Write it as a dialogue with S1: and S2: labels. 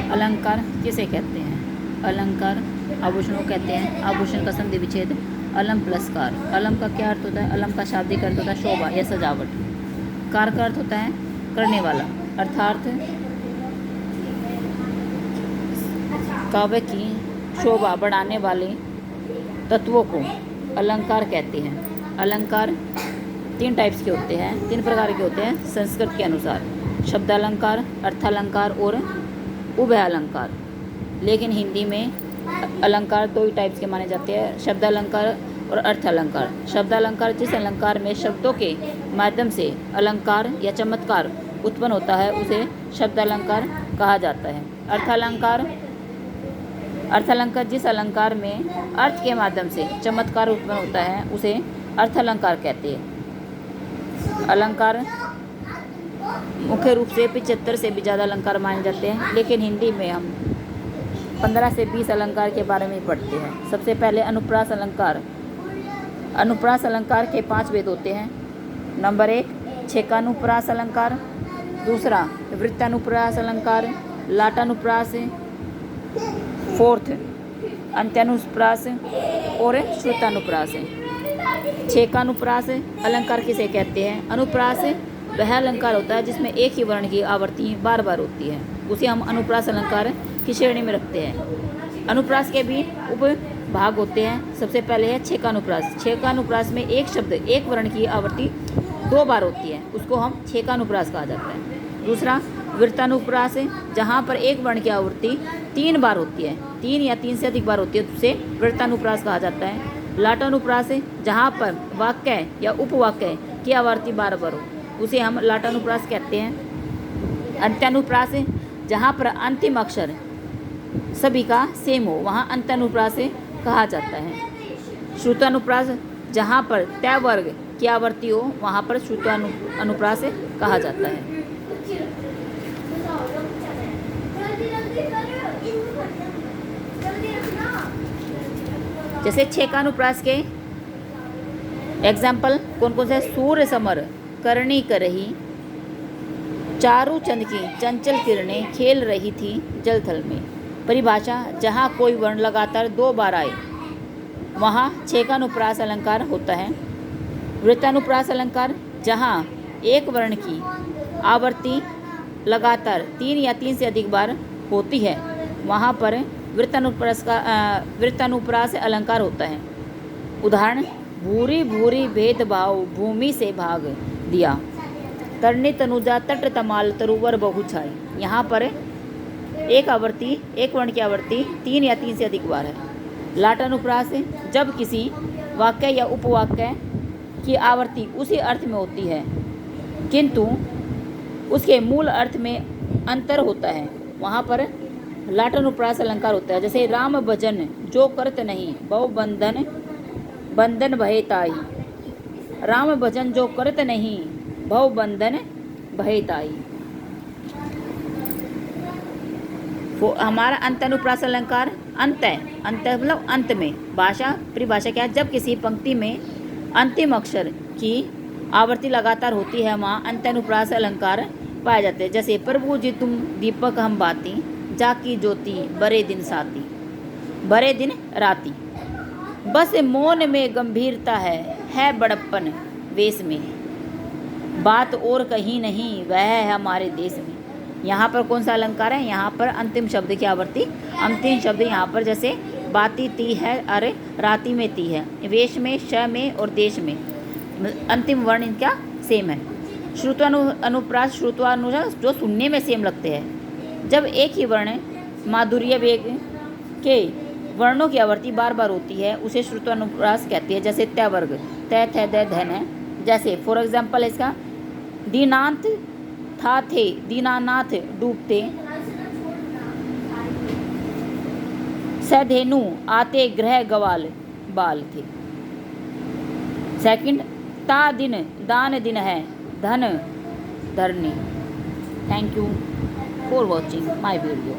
S1: अलंकार किसे कहते हैं? अलंकार आभूषणों को कहते हैं। आभूषण का संधि विच्छेद अलम प्लस कार। अलम का क्या अर्थ होता है? अलम का शाब्दिक अर्थ होता है शोभा या सजावट। कार का अर्थ होता है करने वाला, अर्थात काव्य की शोभा बढ़ाने वाले तत्वों को अलंकार कहते हैं। अलंकार 3 टाइप्स के होते हैं, 3 प्रकार के होते हैं संस्कृत के अनुसार। शब्दालंकार, अर्थालंकार और उभयालंकार। लेकिन हिंदी में अलंकार 2 ही टाइप्स के माने जाते हैं, शब्दालंकार और अर्थालंकार। शब्दालंकार जिस अलंकार में शब्दों के माध्यम से अलंकार या चमत्कार उत्पन्न होता है उसे शब्दालंकार कहा जाता है। अर्थालंकार जिस अलंकार में अर्थ के माध्यम से चमत्कार उत्पन्न होता है उसे अर्थालंकार कहते हैं। अलंकार मुख्य रूप से 75 से भी ज़्यादा अलंकार माने जाते हैं, लेकिन हिंदी में हम 15 से 20 अलंकार के बारे में पढ़ते हैं। सबसे पहले अनुप्रास अलंकार। अनुप्रास अलंकार के 5 भेद होते हैं। नंबर 1 छेकानुप्रास अलंकार, दूसरा वृत्तानुप्रास अलंकार, लाटानुप्रास, 4th अंत्यानुप्रास और श्रुतानुप्रास। छेकानुप्रास अलंकार किसे कहते हैं? अनुप्रास वह अलंकार होता है जिसमें एक ही वर्ण की आवृत्ति बार बार होती है, उसे हम अनुप्रास अलंकार की श्रेणी में रखते हैं। अनुप्रास के भी उप भाग होते हैं। सबसे पहले है छेकानुप्रास। छेकानुप्रास में एक शब्द एक वर्ण की आवृत्ति 2 बार होती है, उसको हम छेकानुप्रास कहा जाता है। दूसरा वृत्तानुप्रास, जहाँ पर एक वर्ण की आवृत्ति 3 बार होती है, 3 या 3 से अधिक बार होती है, उसे वृत्तानुप्रास कहा जाता है। लाटानुप्रास, जहाँ पर वाक्य या उपवाक्य की आवृत्ति बार बार हो, उसे हम लाटानुप्रास कहते हैं। अंत्यानुप्रास, जहाँ पर अंतिम अक्षर सभी का सेम हो, वहाँ अंत्यानुप्रास कहा जाता है। श्रुतानुप्रास, जहाँ पर तय वर्ग की आवृत्ति हो, वहाँ पर श्रुतानुप्रास कहा जाता है। जैसे छेकानुप्रास के एग्जाम्पल कौन कौन से? सूर्य समर करनी करही, चारू चंद की चंचल किरणें खेल रही थी जल थल में। परिभाषा, जहाँ कोई वर्ण लगातार 2 बार आए वहाँ छेकानुप्रास अलंकार होता है। वृत्तानुप्रास अलंकार, जहाँ एक वर्ण की आवृत्ति लगातार 3 या 3 से अधिक बार होती है, वहाँ पर वृत्तानुप्रास अलंकार होता है। उदाहरण, भूरी भूरी भेदभाव भूमि से भाग दिया, तरनी तनुजा तट तमाल तरुवर बहु छाई। यहाँ पर एक वर्ण की आवृत्ति 3 या 3 से अधिक बार है। लाटानुप्रास, जब किसी वाक्य या उपवाक्य की आवृत्ति उसी अर्थ में होती है किंतु उसके मूल अर्थ में अंतर होता है, वहाँ पर लाटानुप्रास अलंकार होता है। जैसे राम भजन जो करत नहीं, बहु बंधन भय ताई। राम भजन जो करत नहीं, बहु बंधन भय ताई। वो हमारा अंत्यानुप्रास अलंकार अंत है। अंत मतलब अंत में। भाषा परिभाषा क्या है? जब किसी पंक्ति में अंतिम अक्षर की आवृत्ति लगातार होती है, वहाँ अंत्यानुप्रास अलंकार पाए जाते हैं। जैसे प्रभु जी तुम दीपक हम बाती, जाकी ज्योति बरे दिन साथी, बरे दिन राती। बस मौन में गंभीरता है बड़प्पन वेश में, बात और कहीं नहीं वह है हमारे देश में। यहाँ पर कौन सा अलंकार है? यहाँ पर अंतिम शब्द की आवृत्ति, अंतिम शब्द यहाँ पर जैसे बाती ती है और राती में ती है, वेश में श में और देश में अंतिम वर्ण इनका सेम है। श्रुतानुप्रास, श्रुतानुप्रास जो सुनने में सेम लगते हैं। जब एक ही वर्ण माधुर्य वेग के वर्णों की आवृत्ति बार बार होती है, उसे श्रुतानुप्रास कहती है। जैसे तय वर्ग तय थ द धन है। जैसे फॉर एग्जाम्पल है इसका, दीनांत था थे, दीनानाथ डूबते, सधेनु आते ग्रह गवाल बाल थे। सेकंड, ता दिन दान दिन है, धन धरनी। Thank you for watching my video.